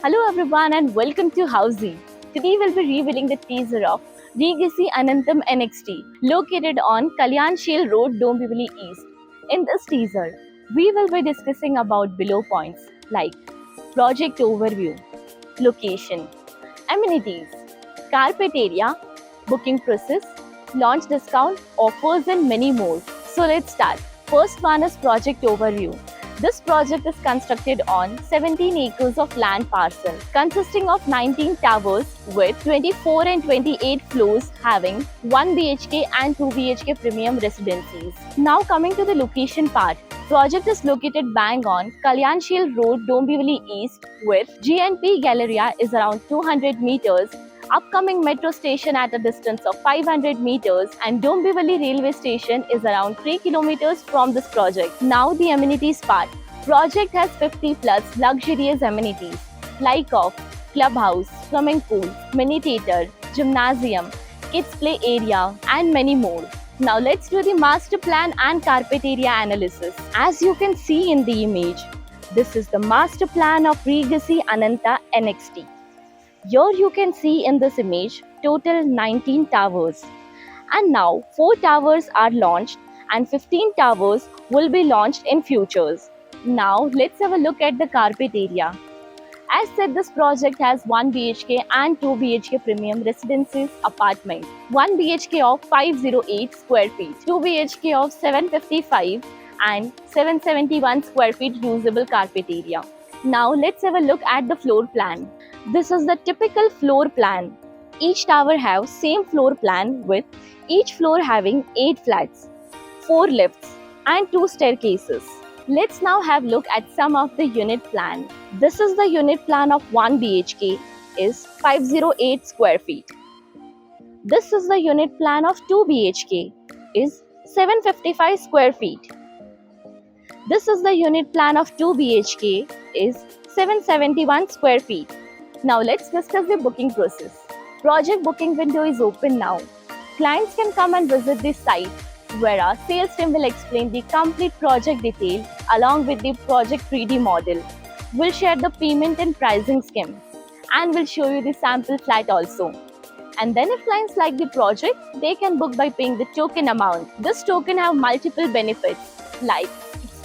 Hello everyone and welcome to Housey. Today we'll be revealing the teaser of Regency Anantham NXT located on Kalyan Shale Road, Dombivli East. In this teaser, we will be discussing about below points like project overview, location, amenities, carpet area, booking process, launch discount, offers and many more. So let's start. First one is project overview. This project is constructed on 17 acres of land parcel consisting of 19 towers with 24 and 28 floors having 1 BHK and 2 BHK premium residencies. Now coming to the location part. Project is located bang on Kalyan Shale Road, Dombivli East with GNP Galleria is around 200 meters, upcoming metro station at a distance of 500 meters and Dombivli railway station is around 3 kilometers from this project. Now the amenities part. Project has 50 plus luxurious amenities like of clubhouse, swimming pool, mini theatre, gymnasium, kids play area and many more. Now let's do the master plan and carpet area analysis. As you can see in the image, this is the master plan of Regency Ananta NXT. Here you can see in this image total 19 towers. And now 4 towers are launched and 15 towers will be launched in futures. Now let's have a look at the carpet area. As said, this project has 1 BHK and 2 BHK premium residences apartment. 1 BHK of 508 square feet, 2 BHK of 755 and 771 square feet usable carpet area. Now let's have a look at the floor plan. This is the typical floor plan. Each tower have same floor plan with each floor having 8 flats, 4 lifts and 2 staircases. Let's now have a look at some of the unit plan. This is the unit plan of 1 BHK is 508 square feet. This is the unit plan of 2 BHK is 755 square feet. This is the unit plan of 2 BHK is 771 square feet. Now let's discuss the booking process. Project booking window is open now. Clients can come and visit the site where our sales team will explain the complete project detail along with the project 3D model. We'll share the payment and pricing scheme and we'll show you the sample flat also. And then if clients like the project, they can book by paying the token amount. This token have multiple benefits like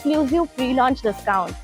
exclusive pre-launch discount,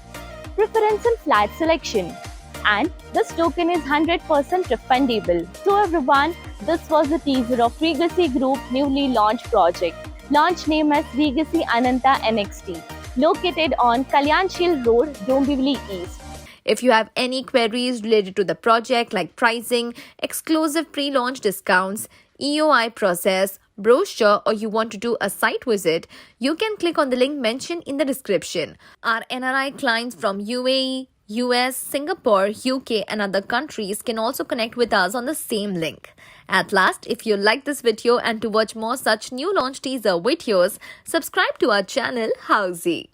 preference in flat selection, and this token is 100% refundable. So everyone, this was the teaser of Regency Group newly launched project. Launch name as Regency Ananta NXT, located on Kalyan Shale Road, Dombivli East. If you have any queries related to the project like pricing, exclusive pre-launch discounts, EOI process, brochure, or you want to do a site visit, you can click on the link mentioned in the description. Our NRI clients from UAE, US, Singapore, UK and other countries can also connect with us on the same link. At last, if you like this video and to watch more such new launch teaser videos, subscribe to our channel Housey.